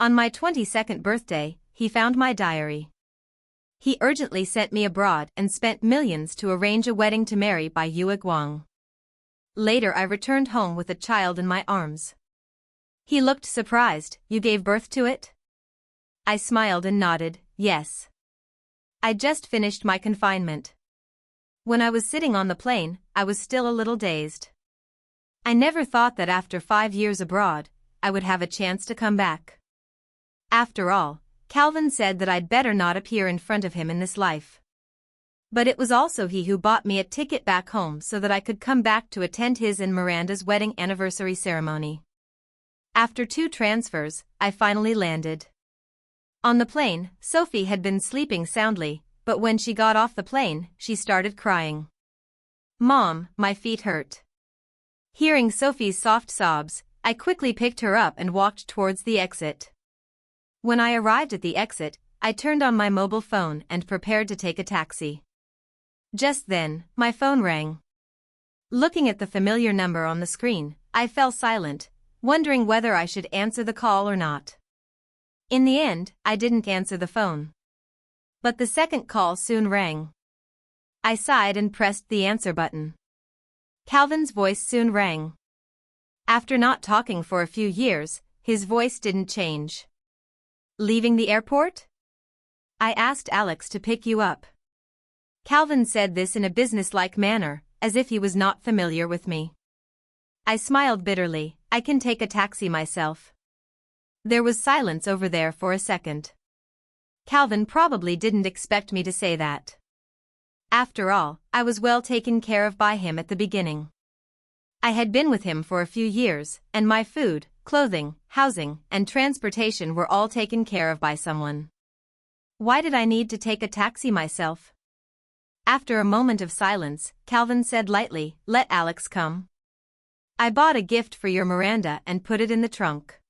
On my 22nd birthday, he found my diary. He urgently sent me abroad and spent millions to arrange a wedding to marry by Yue Guang. Later I returned home with a child in my arms. He looked surprised. "You gave birth to it?" I smiled and nodded, "Yes. I just finished my confinement." When I was sitting on the plane, I was still a little dazed. I never thought that after 5 years abroad, I would have a chance to come back. After all, Calvin said that I'd better not appear in front of him in this life. But it was also he who bought me a ticket back home so that I could come back to attend his and Miranda's wedding anniversary ceremony. After 2 transfers, I finally landed. On the plane, Sophie had been sleeping soundly, but when she got off the plane, she started crying. "Mom, my feet hurt." Hearing Sophie's soft sobs, I quickly picked her up and walked towards the exit. When I arrived at the exit, I turned on my mobile phone and prepared to take a taxi. Just then, my phone rang. Looking at the familiar number on the screen, I fell silent, wondering whether I should answer the call or not. In the end, I didn't answer the phone. But the second call soon rang. I sighed and pressed the answer button. Calvin's voice soon rang. After not talking for a few years, his voice didn't change. "Leaving the airport?" "I asked Alex to pick you up." Calvin said this in a businesslike manner, as if he was not familiar with me. I smiled bitterly. "I can take a taxi myself." There was silence over there for a second. Calvin probably didn't expect me to say that. After all, I was well taken care of by him at the beginning. I had been with him for a few years, and my food, clothing, housing, and transportation were all taken care of by someone. Why did I need to take a taxi myself? After a moment of silence, Calvin said lightly, "Let Alex come. I bought a gift for your Miranda and put it in the trunk.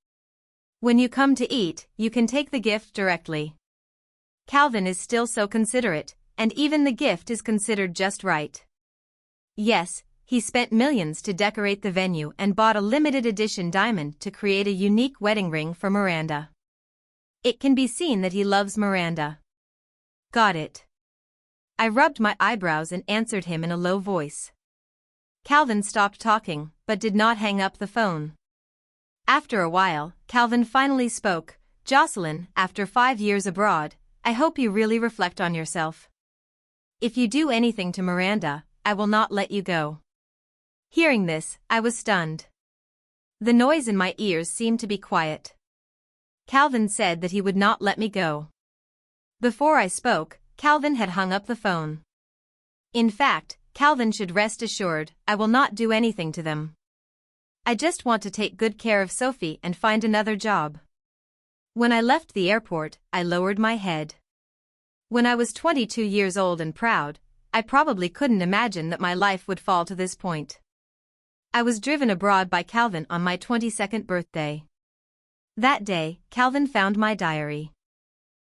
When you come to eat, you can take the gift directly." Calvin is still so considerate, and even the gift is considered just right. Yes, he spent millions to decorate the venue and bought a limited edition diamond to create a unique wedding ring for Miranda. It can be seen that he loves Miranda. Got it. I rubbed my eyebrows and answered him in a low voice. Calvin stopped talking, but did not hang up the phone. After a while, Calvin finally spoke. "Jocelyn, after 5 years abroad, I hope you really reflect on yourself. If you do anything to Miranda, I will not let you go." Hearing this, I was stunned. The noise in my ears seemed to be quiet. Calvin said that he would not let me go. Before I spoke, Calvin had hung up the phone. In fact, Calvin should rest assured, I will not do anything to them. I just want to take good care of Sophie and find another job. When I left the airport, I lowered my head. When I was 22 years old and proud, I probably couldn't imagine that my life would fall to this point. I was driven abroad by Calvin on my 22nd birthday. That day, Calvin found my diary.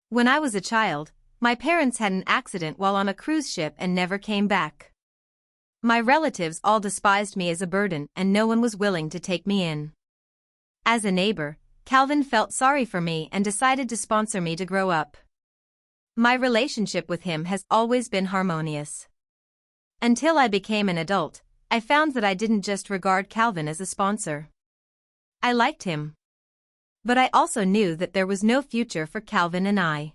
When I was a child, my parents had an accident while on a cruise ship and never came back. My relatives all despised me as a burden and no one was willing to take me in. As a neighbor, Calvin felt sorry for me and decided to sponsor me to grow up. My relationship with him has always been harmonious. Until I became an adult, I found that I didn't just regard Calvin as a sponsor. I liked him. But I also knew that there was no future for Calvin and I.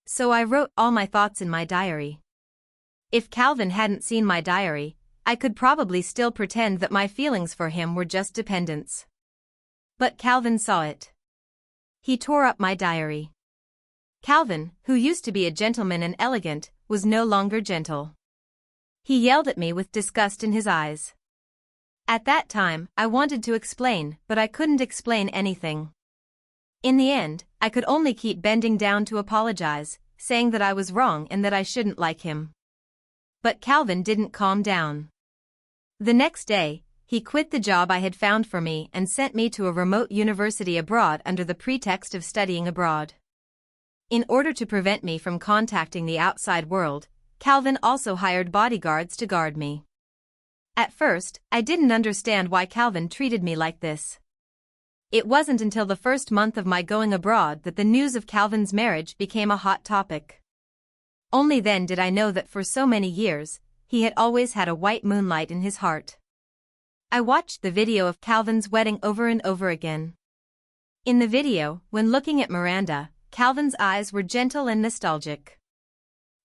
So I wrote all my thoughts in my diary. If Calvin hadn't seen my diary, I could probably still pretend that my feelings for him were just dependence. But Calvin saw it. He tore up my diary. Calvin, who used to be a gentleman and elegant, was no longer gentle. He yelled at me with disgust in his eyes. At that time, I wanted to explain, but I couldn't explain anything. In the end, I could only keep bending down to apologize, saying that I was wrong and that I shouldn't like him. But Calvin didn't calm down. The next day, he quit the job I had found for me and sent me to a remote university abroad under the pretext of studying abroad. In order to prevent me from contacting the outside world, Calvin also hired bodyguards to guard me. At first, I didn't understand why Calvin treated me like this. It wasn't until the first month of my going abroad that the news of Calvin's marriage became a hot topic. Only then did I know that for so many years, he had always had a white moonlight in his heart. I watched the video of Calvin's wedding over and over again. In the video, when looking at Miranda, Calvin's eyes were gentle and nostalgic.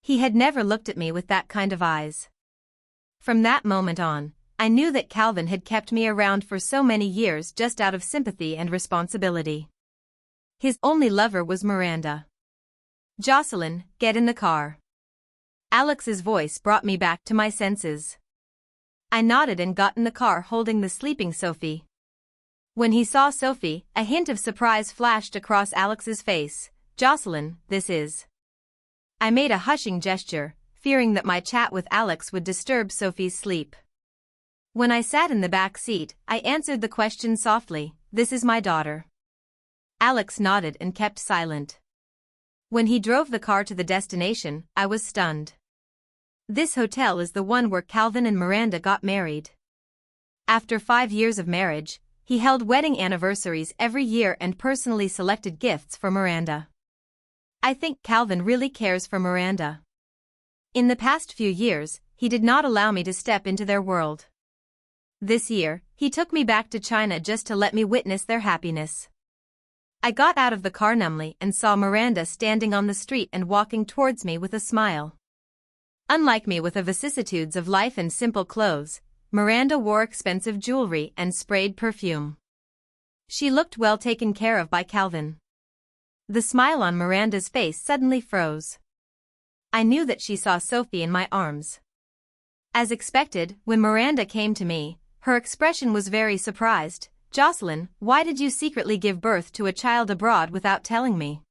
He had never looked at me with that kind of eyes. From that moment on, I knew that Calvin had kept me around for so many years just out of sympathy and responsibility. His only lover was Miranda. "Jocelyn, get in the car." Alex's voice brought me back to my senses. I nodded and got in the car holding the sleeping Sophie. When he saw Sophie, a hint of surprise flashed across Alex's face. "Jocelyn, this is..." I made a hushing gesture, fearing that my chat with Alex would disturb Sophie's sleep. When I sat in the back seat, I answered the question softly, "This is my daughter." Alex nodded and kept silent. When he drove the car to the destination, I was stunned. This hotel is the one where Calvin and Miranda got married. After 5 years of marriage, he held wedding anniversaries every year and personally selected gifts for Miranda. I think Calvin really cares for Miranda. In the past few years, he did not allow me to step into their world. This year, he took me back to China just to let me witness their happiness. I got out of the car numbly and saw Miranda standing on the street and walking towards me with a smile. Unlike me with the vicissitudes of life and simple clothes, Miranda wore expensive jewelry and sprayed perfume. She looked well taken care of by Calvin. The smile on Miranda's face suddenly froze. I knew that she saw Sophie in my arms. As expected, when Miranda came to me, her expression was very surprised. "Jocelyn, why did you secretly give birth to a child abroad without telling me?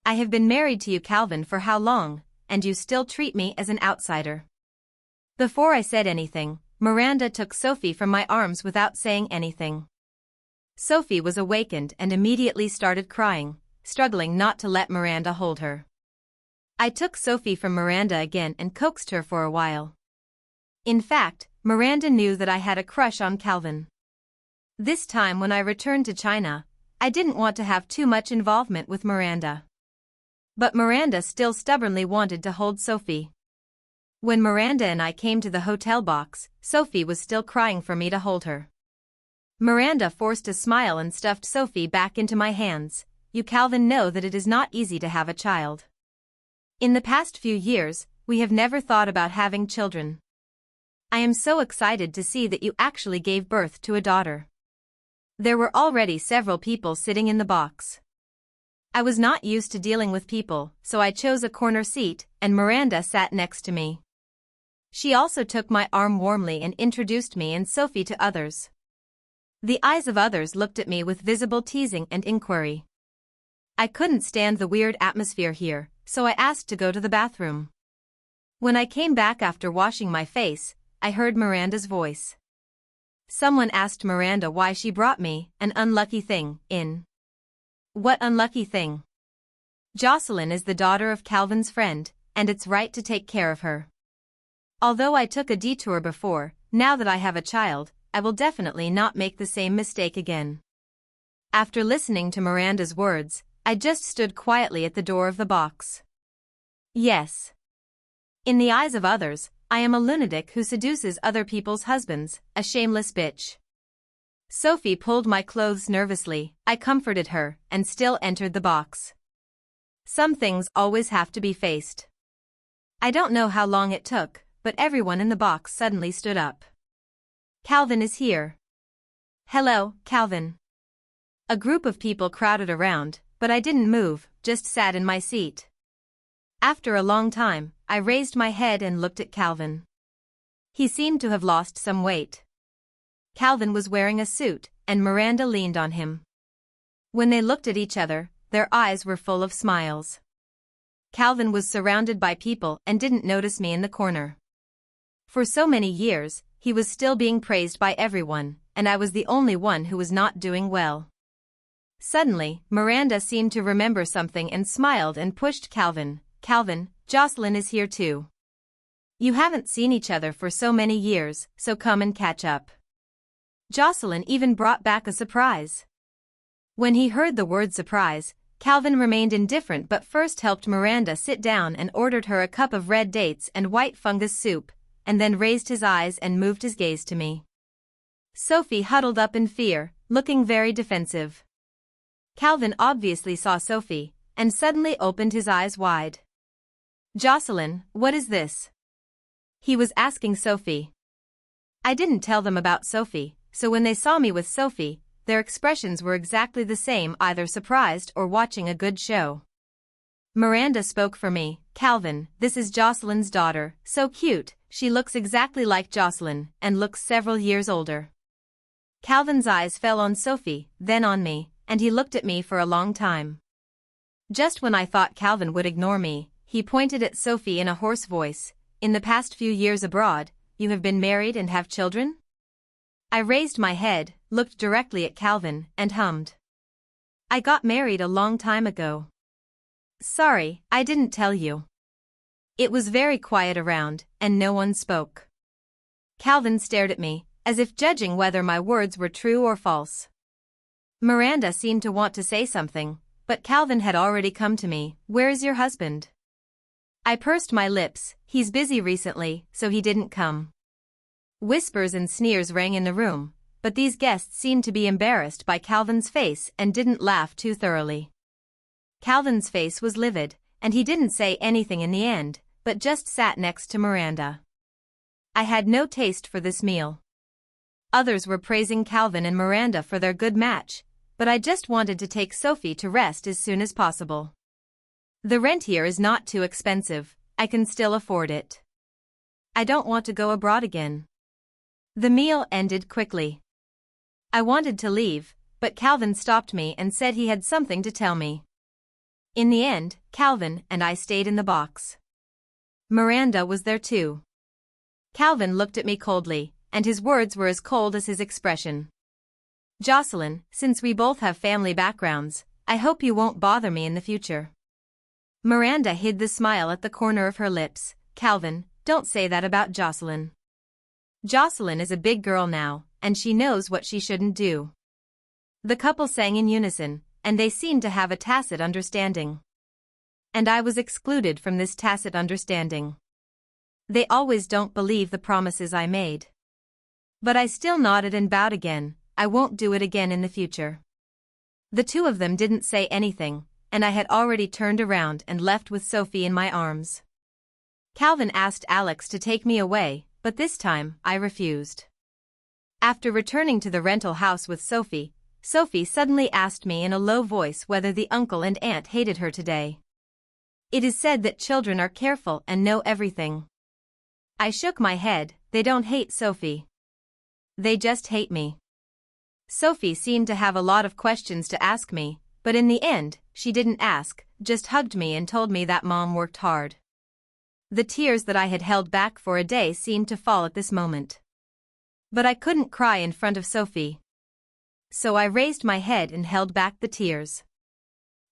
I have been married to you, Calvin, for how long, and you still treat me as an outsider?" Before I said anything, Miranda took Sophie from my arms without saying anything. Sophie was awakened and immediately started crying, struggling not to let Miranda hold her. I took Sophie from Miranda again and coaxed her for a while. In fact, Miranda knew that I had a crush on Calvin. This time when I returned to China, I didn't want to have too much involvement with Miranda. But Miranda still stubbornly wanted to hold Sophie. When Miranda and I came to the hotel box, Sophie was still crying for me to hold her. Miranda forced a smile and stuffed Sophie back into my hands. "You, Calvin, know that it is not easy to have a child. In the past few years, we have never thought about having children. I am so excited to see that you actually gave birth to a daughter." There were already several people sitting in the box. I was not used to dealing with people, so I chose a corner seat, and Miranda sat next to me. She also took my arm warmly and introduced me and Sophie to others. The eyes of others looked at me with visible teasing and inquiry. I couldn't stand the weird atmosphere here, so I asked to go to the bathroom. When I came back after washing my face, I heard Miranda's voice. Someone asked Miranda why she brought me, "An unlucky thing, in." "What unlucky thing?" "Jocelyn is the daughter of Calvin's friend, and it's right to take care of her. Although I took a detour before, now that I have a child, I will definitely not make the same mistake again." After listening to Miranda's words, I just stood quietly at the door of the box. Yes. In the eyes of others, I am a lunatic who seduces other people's husbands, a shameless bitch. Sophie pulled my clothes nervously, I comforted her, and still entered the box. Some things always have to be faced. I don't know how long it took, but everyone in the box suddenly stood up. "Calvin is here." "Hello, Calvin." A group of people crowded around, but I didn't move, just sat in my seat. After a long time, I raised my head and looked at Calvin. He seemed to have lost some weight. Calvin was wearing a suit, and Miranda leaned on him. When they looked at each other, their eyes were full of smiles. Calvin was surrounded by people and didn't notice me in the corner. For so many years, he was still being praised by everyone, and I was the only one who was not doing well. Suddenly, Miranda seemed to remember something and smiled and pushed Calvin. "Calvin, Jocelyn is here too. You haven't seen each other for so many years, so come and catch up." Jocelyn even brought back a surprise. When he heard the word surprise, Calvin remained indifferent but first helped Miranda sit down and ordered her a cup of red dates and white fungus soup, and then raised his eyes and moved his gaze to me. Sophie huddled up in fear, looking very defensive. Calvin obviously saw Sophie, and suddenly opened his eyes wide. "Jocelyn, what is this?" he was asking Sophie. I didn't tell them about Sophie, so when they saw me with Sophie, their expressions were exactly the same, either surprised or watching a good show. Miranda spoke for me. "Calvin, this is Jocelyn's daughter, so cute, she looks exactly like Jocelyn, and looks several years older." Calvin's eyes fell on Sophie, then on me, and he looked at me for a long time. Just when I thought Calvin would ignore me, he pointed at Sophie in a hoarse voice. "In the past few years abroad, you have been married and have children?" I raised my head, looked directly at Calvin, and hummed. "I got married a long time ago." "Sorry, I didn't tell you." It was very quiet around, and no one spoke. Calvin stared at me, as if judging whether my words were true or false. Miranda seemed to want to say something, but Calvin had already come to me. "Where is your husband?" I pursed my lips. "He's busy recently, so he didn't come." Whispers and sneers rang in the room, but these guests seemed to be embarrassed by Calvin's face and didn't laugh too thoroughly. Calvin's face was livid, and he didn't say anything in the end, but just sat next to Miranda. I had no taste for this meal. Others were praising Calvin and Miranda for their good match, but I just wanted to take Sophie to rest as soon as possible. The rent here is not too expensive, I can still afford it. I don't want to go abroad again. The meal ended quickly. I wanted to leave, but Calvin stopped me and said he had something to tell me. In the end, Calvin and I stayed in the box. Miranda was there too. Calvin looked at me coldly, and his words were as cold as his expression. "Jocelyn, since we both have family backgrounds, I hope you won't bother me in the future." Miranda hid the smile at the corner of her lips. "Calvin, don't say that about Jocelyn. Jocelyn is a big girl now, and she knows what she shouldn't do." The couple sang in unison, and they seemed to have a tacit understanding. And I was excluded from this tacit understanding. They always don't believe the promises I made. But I still nodded and bowed again. I won't do it again in the future. The two of them didn't say anything, and I had already turned around and left with Sophie in my arms. Calvin asked Alex to take me away, but this time, I refused. After returning to the rental house with Sophie, Sophie suddenly asked me in a low voice whether the uncle and aunt hated her today. It is said that children are careful and know everything. I shook my head. They don't hate Sophie. They just hate me. Sophie seemed to have a lot of questions to ask me, but in the end, she didn't ask, just hugged me and told me that Mom worked hard. The tears that I had held back for a day seemed to fall at this moment. But I couldn't cry in front of Sophie. So I raised my head and held back the tears.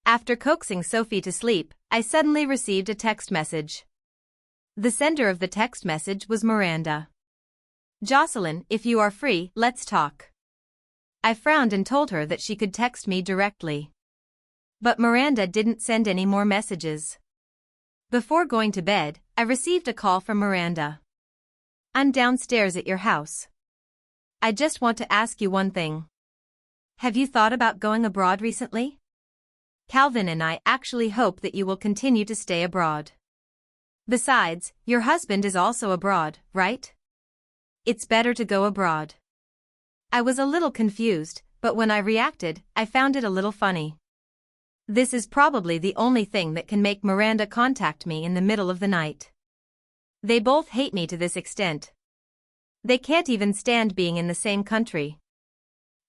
After coaxing Sophie to sleep, I suddenly received a text message. The sender of the text message was Miranda. "Jocelyn, if you are free, let's talk." I frowned and told her that she could text me directly. But Miranda didn't send any more messages. Before going to bed, I received a call from Miranda. "I'm downstairs at your house. I just want to ask you one thing. Have you thought about going abroad recently? Calvin and I actually hope that you will continue to stay abroad. Besides, your husband is also abroad, right? It's better to go abroad." I was a little confused, but when I reacted, I found it a little funny. This is probably the only thing that can make Miranda contact me in the middle of the night. They both hate me to this extent. They can't even stand being in the same country.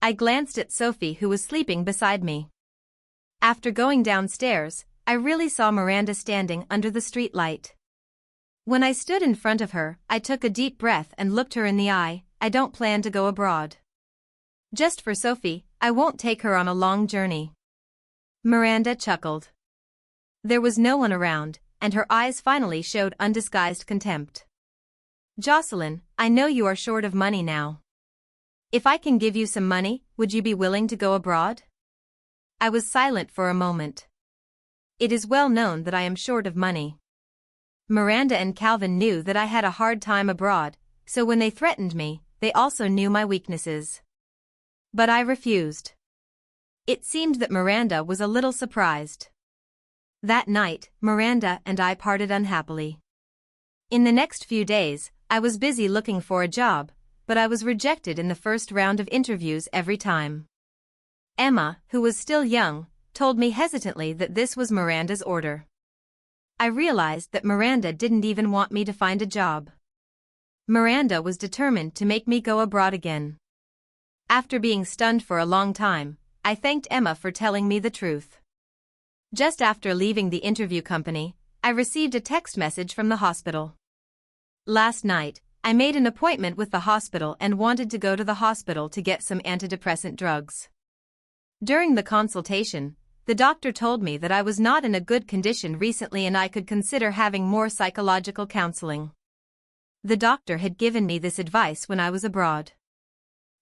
I glanced at Sophie, who was sleeping beside me. After going downstairs, I really saw Miranda standing under the street light. When I stood in front of her, I took a deep breath and looked her in the eye. "I don't plan to go abroad. Just for Sophie, I won't take her on a long journey." Miranda chuckled. There was no one around, and her eyes finally showed undisguised contempt. "Jocelyn, I know you are short of money now. If I can give you some money, would you be willing to go abroad?" I was silent for a moment. It is well known that I am short of money. Miranda and Calvin knew that I had a hard time abroad, so when they threatened me, they also knew my weaknesses. But I refused. It seemed that Miranda was a little surprised. That night, Miranda and I parted unhappily. In the next few days, I was busy looking for a job, but I was rejected in the first round of interviews every time. Emma, who was still young, told me hesitantly that this was Miranda's order. I realized that Miranda didn't even want me to find a job. Miranda was determined to make me go abroad again. After being stunned for a long time, I thanked Emma for telling me the truth. Just after leaving the interview company, I received a text message from the hospital. Last night, I made an appointment with the hospital and wanted to go to the hospital to get some antidepressant drugs. During the consultation, the doctor told me that I was not in a good condition recently and I could consider having more psychological counseling. The doctor had given me this advice when I was abroad.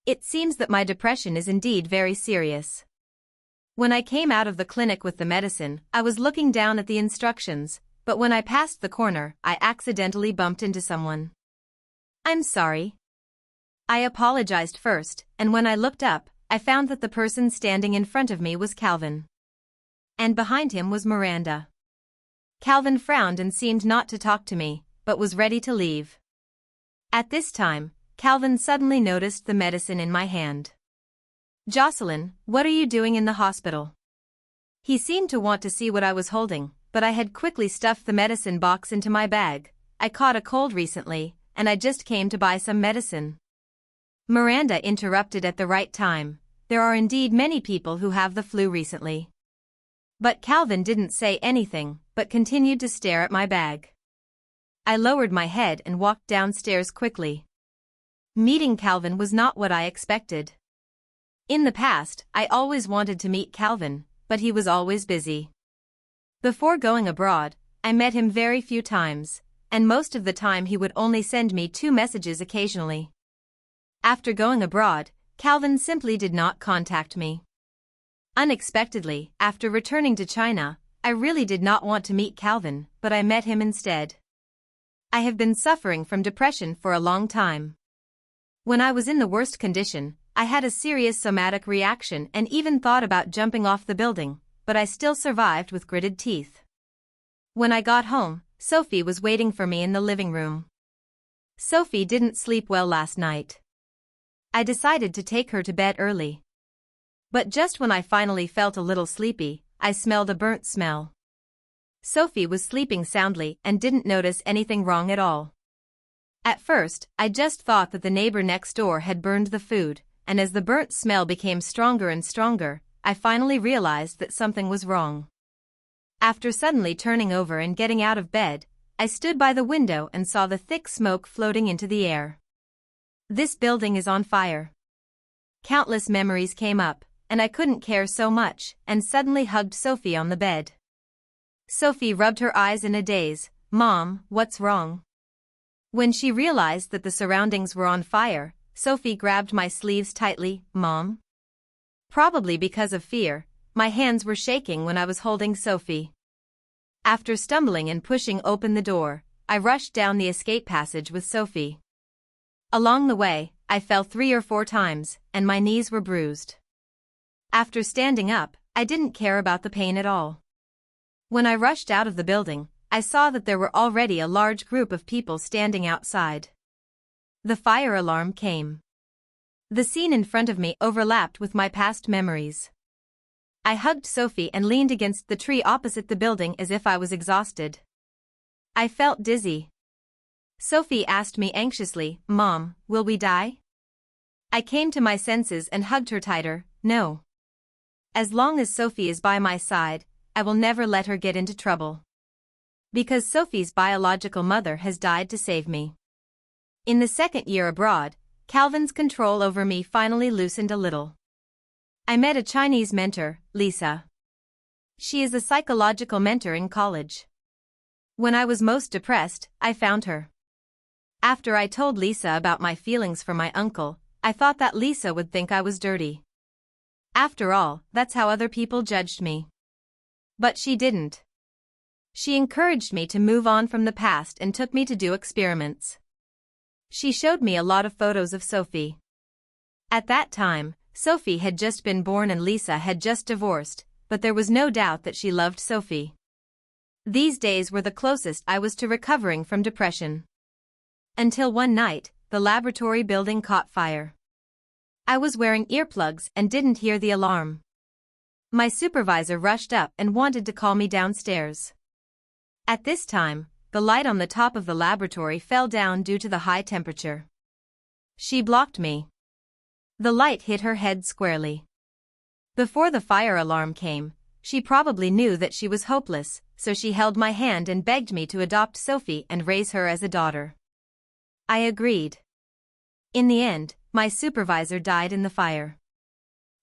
It seems that my depression is indeed very serious. When I came out of the clinic with the medicine, I was looking down at the instructions, but when I passed the corner, I accidentally bumped into someone. I'm sorry. I apologized first, and when I looked up, I found that the person standing in front of me was Calvin. And behind him was Miranda. Calvin frowned and seemed not to talk to me, but was ready to leave. At this time, Calvin suddenly noticed the medicine in my hand. Jocelyn, what are you doing in the hospital? He seemed to want to see what I was holding, but I had quickly stuffed the medicine box into my bag. I caught a cold recently, and I just came to buy some medicine. Miranda interrupted at the right time. There are indeed many people who have the flu recently. But Calvin didn't say anything, but continued to stare at my bag. I lowered my head and walked downstairs quickly. Meeting Calvin was not what I expected. In the past, I always wanted to meet Calvin, but he was always busy. Before going abroad, I met him very few times, and most of the time he would only send me 2 messages occasionally. After going abroad, Calvin simply did not contact me. Unexpectedly, after returning to China, I really did not want to meet Calvin, but I met him instead. I have been suffering from depression for a long time. When I was in the worst condition, I had a serious somatic reaction and even thought about jumping off the building, but I still survived with gritted teeth. When I got home, Sophie was waiting for me in the living room. Sophie didn't sleep well last night. I decided to take her to bed early. But just when I finally felt a little sleepy, I smelled a burnt smell. Sophie was sleeping soundly and didn't notice anything wrong at all. At first, I just thought that the neighbor next door had burned the food, and as the burnt smell became stronger and stronger, I finally realized that something was wrong. After suddenly turning over and getting out of bed, I stood by the window and saw the thick smoke floating into the air. This building is on fire. Countless memories came up, and I couldn't care so much, and suddenly hugged Sophie on the bed. Sophie rubbed her eyes in a daze. Mom, what's wrong? When she realized that the surroundings were on fire, Sophie grabbed my sleeves tightly. Mom? Probably because of fear, my hands were shaking when I was holding Sophie. After stumbling and pushing open the door, I rushed down the escape passage with Sophie. Along the way, I fell 3 or 4 times, and my knees were bruised. After standing up, I didn't care about the pain at all. When I rushed out of the building, I saw that there were already a large group of people standing outside. The fire alarm came. The scene in front of me overlapped with my past memories. I hugged Sophie and leaned against the tree opposite the building as if I was exhausted. I felt dizzy. Sophie asked me anxiously, Mom, will we die? I came to my senses and hugged her tighter. No. As long as Sophie is by my side, I will never let her get into trouble. Because Sophie's biological mother has died to save me. In the second year abroad, Calvin's control over me finally loosened a little. I met a Chinese mentor, Lisa. She is a psychological mentor in college. When I was most depressed, I found her. After I told Lisa about my feelings for my uncle, I thought that Lisa would think I was dirty. After all, that's how other people judged me. But she didn't. She encouraged me to move on from the past and took me to do experiments. She showed me a lot of photos of Sophie. At that time, Sophie had just been born and Lisa had just divorced, but there was no doubt that she loved Sophie. These days were the closest I was to recovering from depression. Until one night, the laboratory building caught fire. I was wearing earplugs and didn't hear the alarm. My supervisor rushed up and wanted to call me downstairs. At this time, the light on the top of the laboratory fell down due to the high temperature. She blocked me. The light hit her head squarely. Before the fire alarm came, she probably knew that she was hopeless, so she held my hand and begged me to adopt Sophie and raise her as a daughter. I agreed. In the end, my supervisor died in the fire.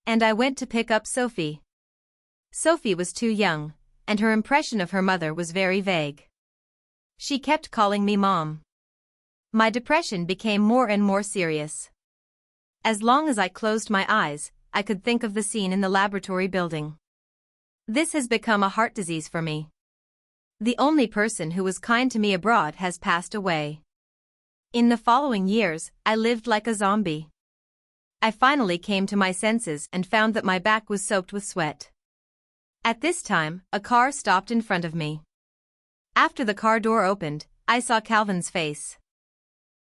And I went to pick up Sophie. Sophie was too young, and her impression of her mother was very vague. She kept calling me Mom. My depression became more and more serious. As long as I closed my eyes, I could think of the scene in the laboratory building. This has become a heart disease for me. The only person who was kind to me abroad has passed away. In the following years, I lived like a zombie. I finally came to my senses and found that my back was soaked with sweat. At this time, a car stopped in front of me. After the car door opened, I saw Calvin's face.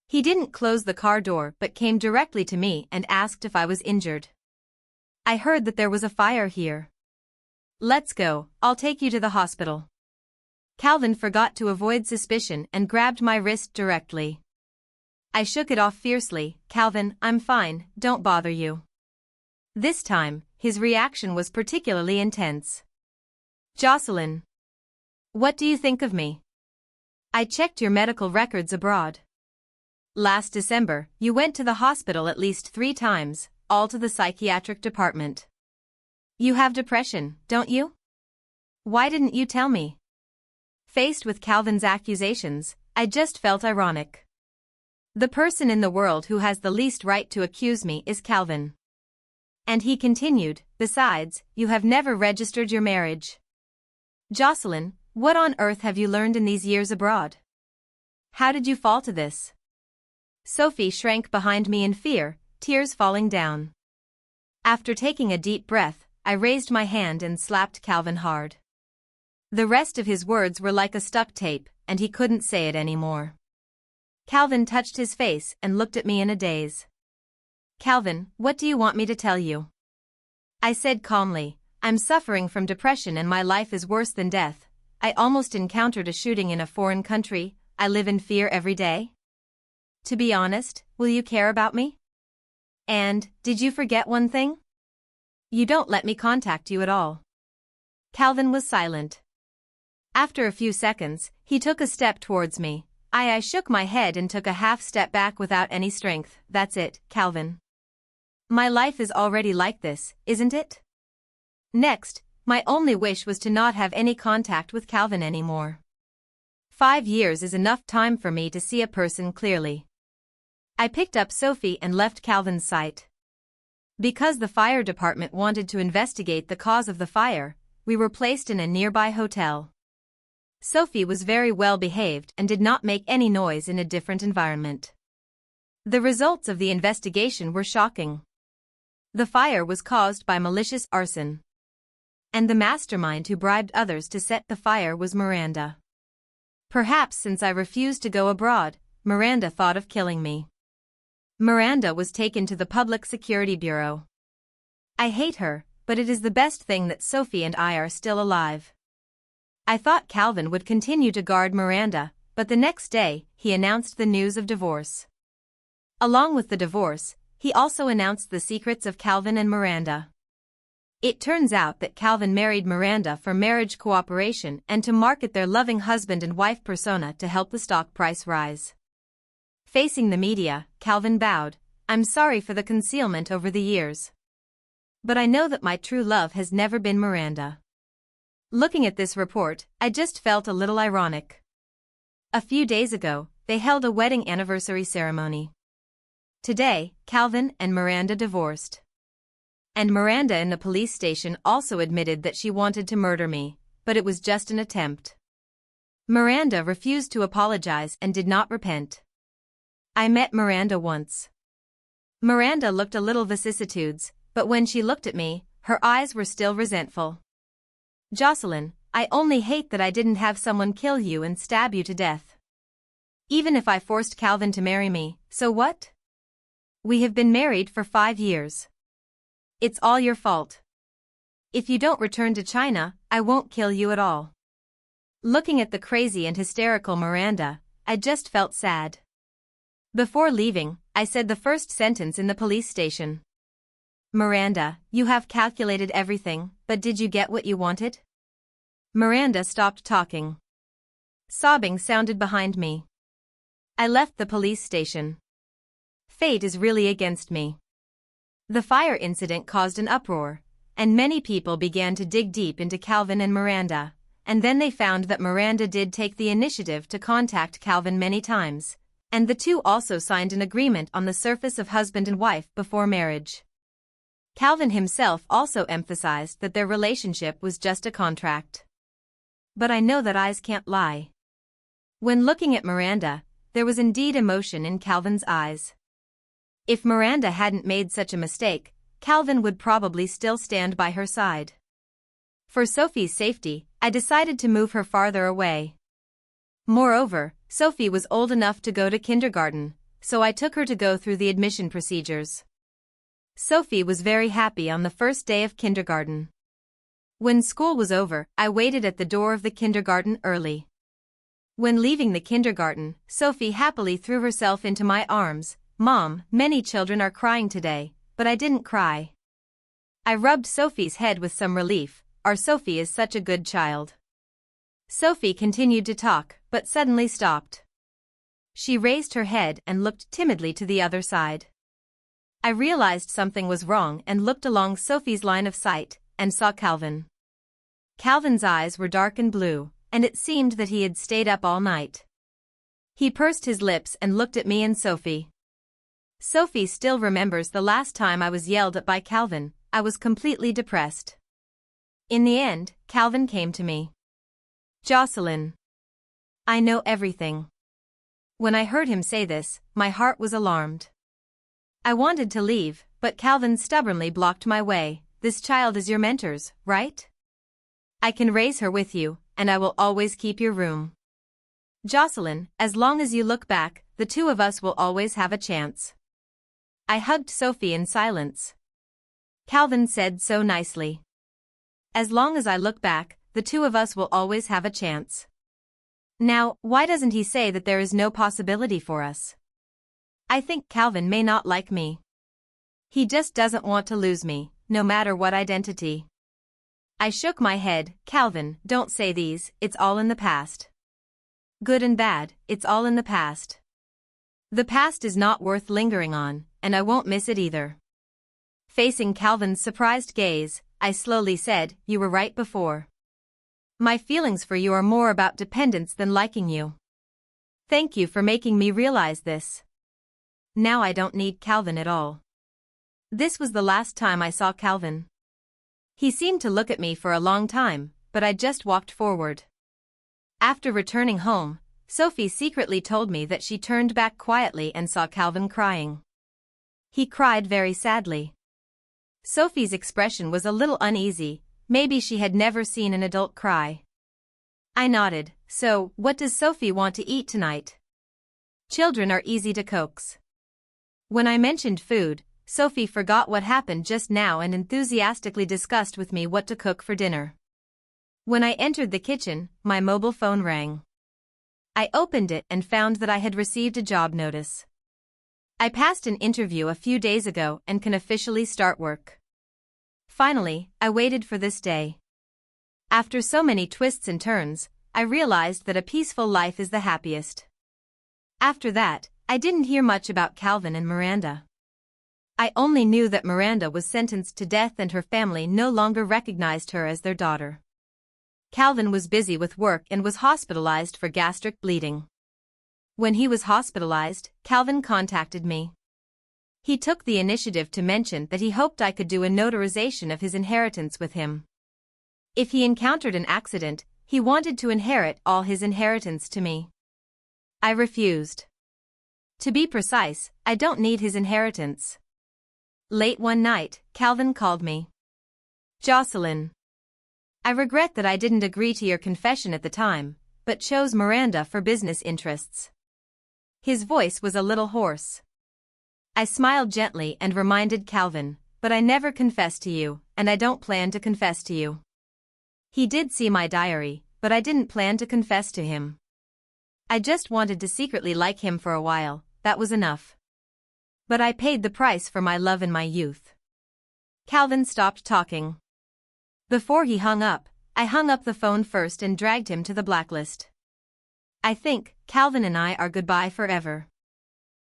He didn't close the car door but came directly to me and asked if I was injured. I heard that there was a fire here. Let's go, I'll take you to the hospital. Calvin forgot to avoid suspicion and grabbed my wrist directly. I shook it off fiercely. Calvin, I'm fine, don't bother you. This time, his reaction was particularly intense. Jocelyn. What do you think of me? I checked your medical records abroad. Last December, you went to the hospital at least 3 times, all to the psychiatric department. You have depression, don't you? Why didn't you tell me? Faced with Calvin's accusations, I just felt ironic. The person in the world who has the least right to accuse me is Calvin. And he continued, besides, you have never registered your marriage. Jocelyn, what on earth have you learned in these years abroad? How did you fall to this? Sophie shrank behind me in fear, tears falling down. After taking a deep breath, I raised my hand and slapped Calvin hard. The rest of his words were like a stuck tape, and he couldn't say it anymore. Calvin touched his face and looked at me in a daze. Calvin, what do you want me to tell you? I said calmly, I'm suffering from depression and my life is worse than death. I almost encountered a shooting in a foreign country. I live in fear every day. To be honest, will you care about me? And, did you forget one thing? You don't let me contact you at all. Calvin was silent. After a few seconds, he took a step towards me. I shook my head and took a half step back without any strength. That's it, Calvin. My life is already like this, isn't it? Next, my only wish was to not have any contact with Calvin anymore. 5 years is enough time for me to see a person clearly. I picked up Sophie and left Calvin's sight. Because the fire department wanted to investigate the cause of the fire, we were placed in a nearby hotel. Sophie was very well behaved and did not make any noise in a different environment. The results of the investigation were shocking. The fire was caused by malicious arson. And the mastermind who bribed others to set the fire was Miranda. Perhaps since I refused to go abroad, Miranda thought of killing me. Miranda was taken to the Public Security Bureau. I hate her, but it is the best thing that Sophie and I are still alive. I thought Calvin would continue to guard Miranda, but the next day, he announced the news of divorce. Along with the divorce, he also announced the secrets of Calvin and Miranda. It turns out that Calvin married Miranda for marriage cooperation and to market their loving husband and wife persona to help the stock price rise. Facing the media, Calvin bowed, I'm sorry for the concealment over the years. But I know that my true love has never been Miranda. Looking at this report, I just felt a little ironic. A few days ago, they held a wedding anniversary ceremony. Today, Calvin and Miranda divorced. And Miranda in the police station also admitted that she wanted to murder me, but it was just an attempt. Miranda refused to apologize and did not repent. I met Miranda once. Miranda looked a little vicissitudes, but when she looked at me, her eyes were still resentful. Jocelyn, I only hate that I didn't have someone kill you and stab you to death. Even if I forced Calvin to marry me, so what? We have been married for 5 years. It's all your fault. If you don't return to China, I won't kill you at all. Looking at the crazy and hysterical Miranda, I just felt sad. Before leaving, I said the first sentence in the police station. Miranda, you have calculated everything, but did you get what you wanted? Miranda stopped talking. Sobbing sounded behind me. I left the police station. Fate is really against me. The fire incident caused an uproar, and many people began to dig deep into Calvin and Miranda, and then they found that Miranda did take the initiative to contact Calvin many times, and the two also signed an agreement on the surface of husband and wife before marriage. Calvin himself also emphasized that their relationship was just a contract. But I know that eyes can't lie. When looking at Miranda, there was indeed emotion in Calvin's eyes. If Miranda hadn't made such a mistake, Calvin would probably still stand by her side. For Sophie's safety, I decided to move her farther away. Moreover, Sophie was old enough to go to kindergarten, so I took her to go through the admission procedures. Sophie was very happy on the first day of kindergarten. When school was over, I waited at the door of the kindergarten early. When leaving the kindergarten, Sophie happily threw herself into my arms. Mom, many children are crying today, but I didn't cry. I rubbed Sophie's head with some relief. Our Sophie is such a good child. Sophie continued to talk, but suddenly stopped. She raised her head and looked timidly to the other side. I realized something was wrong and looked along Sophie's line of sight, and saw Calvin. Calvin's eyes were dark and blue, and it seemed that he had stayed up all night. He pursed his lips and looked at me and Sophie. Sophie still remembers the last time I was yelled at by Calvin. I was completely depressed. In the end, Calvin came to me. Jocelyn. I know everything. When I heard him say this, my heart was alarmed. I wanted to leave, but Calvin stubbornly blocked my way. This child is your mentor's, right? I can raise her with you, and I will always keep your room. Jocelyn, as long as you look back, the two of us will always have a chance. I hugged Sophie in silence. Calvin said so nicely. As long as I look back, the two of us will always have a chance. Now, why doesn't he say that there is no possibility for us? I think Calvin may not like me. He just doesn't want to lose me, no matter what identity. I shook my head. Calvin, don't say these, it's all in the past. Good and bad, it's all in the past. The past is not worth lingering on, and I won't miss it either. Facing Calvin's surprised gaze, I slowly said, you were right before. My feelings for you are more about dependence than liking you. Thank you for making me realize this. Now I don't need Calvin at all. This was the last time I saw Calvin. He seemed to look at me for a long time, but I just walked forward. After returning home, Sophie secretly told me that she turned back quietly and saw Calvin crying. He cried very sadly. Sophie's expression was a little uneasy, maybe she had never seen an adult cry. I nodded. So, what does Sophie want to eat tonight? Children are easy to coax. When I mentioned food, Sophie forgot what happened just now and enthusiastically discussed with me what to cook for dinner. When I entered the kitchen, my mobile phone rang. I opened it and found that I had received a job notice. I passed an interview a few days ago and can officially start work. Finally, I waited for this day. After so many twists and turns, I realized that a peaceful life is the happiest. After that, I didn't hear much about Calvin and Miranda. I only knew that Miranda was sentenced to death and her family no longer recognized her as their daughter. Calvin was busy with work and was hospitalized for gastric bleeding. When he was hospitalized, Calvin contacted me. He took the initiative to mention that he hoped I could do a notarization of his inheritance with him. If he encountered an accident, he wanted to inherit all his inheritance to me. I refused. To be precise, I don't need his inheritance. Late one night, Calvin called me. Jocelyn. I regret that I didn't agree to your confession at the time, but chose Miranda for business interests. His voice was a little hoarse. I smiled gently and reminded Calvin, but I never confessed to you, and I don't plan to confess to you. He did see my diary, but I didn't plan to confess to him. I just wanted to secretly like him for a while, that was enough. But I paid the price for my love in my youth. Calvin stopped talking. Before he hung up, I hung up the phone first and dragged him to the blacklist. I think Calvin and I are goodbye forever.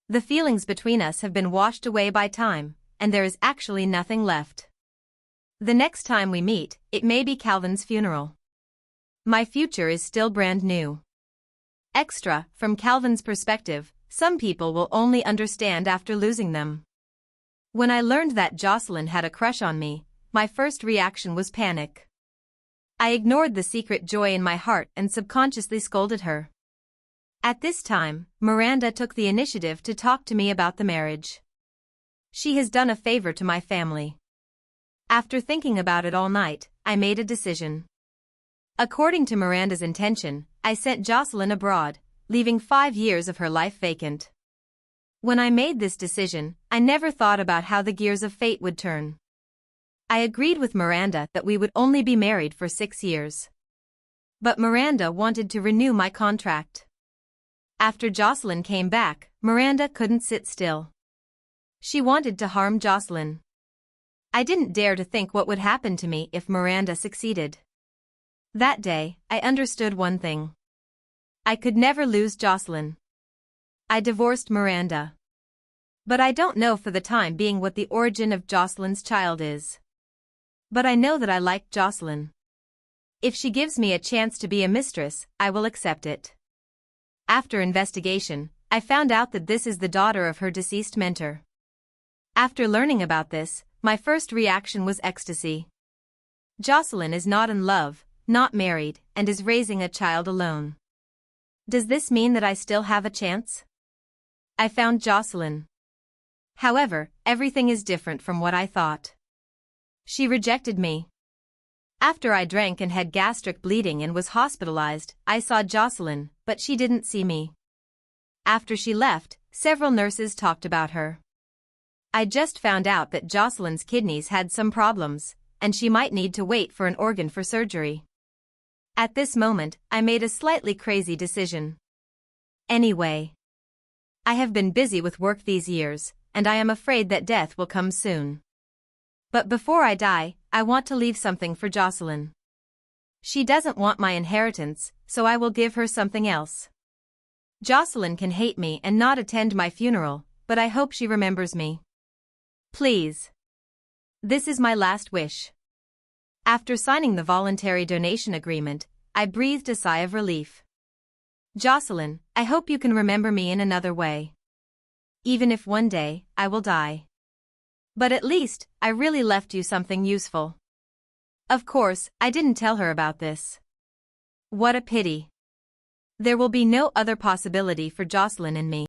The feelings between us have been washed away by time, and there is actually nothing left. The next time we meet, it may be Calvin's funeral. My future is still brand new. Extra, from Calvin's perspective, some people will only understand after losing them. When I learned that Jocelyn had a crush on me, my first reaction was panic. I ignored the secret joy in my heart and subconsciously scolded her. At this time, Miranda took the initiative to talk to me about the marriage. She has done a favor to my family. After thinking about it all night, I made a decision. According to Miranda's intention, I sent Jocelyn abroad, leaving 5 years of her life vacant. When I made this decision, I never thought about how the gears of fate would turn. I agreed with Miranda that we would only be married for 6 years. But Miranda wanted to renew my contract. After Jocelyn came back, Miranda couldn't sit still. She wanted to harm Jocelyn. I didn't dare to think what would happen to me if Miranda succeeded. That day, I understood one thing. I could never lose Jocelyn. I divorced Miranda. But I don't know for the time being what the origin of Jocelyn's child is. But I know that I like Jocelyn. If she gives me a chance to be a mistress, I will accept it. After investigation, I found out that this is the daughter of her deceased mentor. After learning about this, my first reaction was ecstasy. Jocelyn is not in love, not married, and is raising a child alone. Does this mean that I still have a chance? I found Jocelyn. However, everything is different from what I thought. She rejected me. After I drank and had gastric bleeding and was hospitalized, I saw Jocelyn, but she didn't see me. After she left, several nurses talked about her. I just found out that Jocelyn's kidneys had some problems, and she might need to wait for an organ for surgery. At this moment, I made a slightly crazy decision. Anyway, I have been busy with work these years, and I am afraid that death will come soon. But before I die, I want to leave something for Jocelyn. She doesn't want my inheritance, so I will give her something else. Jocelyn can hate me and not attend my funeral, but I hope she remembers me. Please. This is my last wish. After signing the voluntary donation agreement, I breathed a sigh of relief. Jocelyn, I hope you can remember me in another way. Even if one day, I will die. But at least, I really left you something useful. Of course, I didn't tell her about this. What a pity. There will be no other possibility for Jocelyn and me.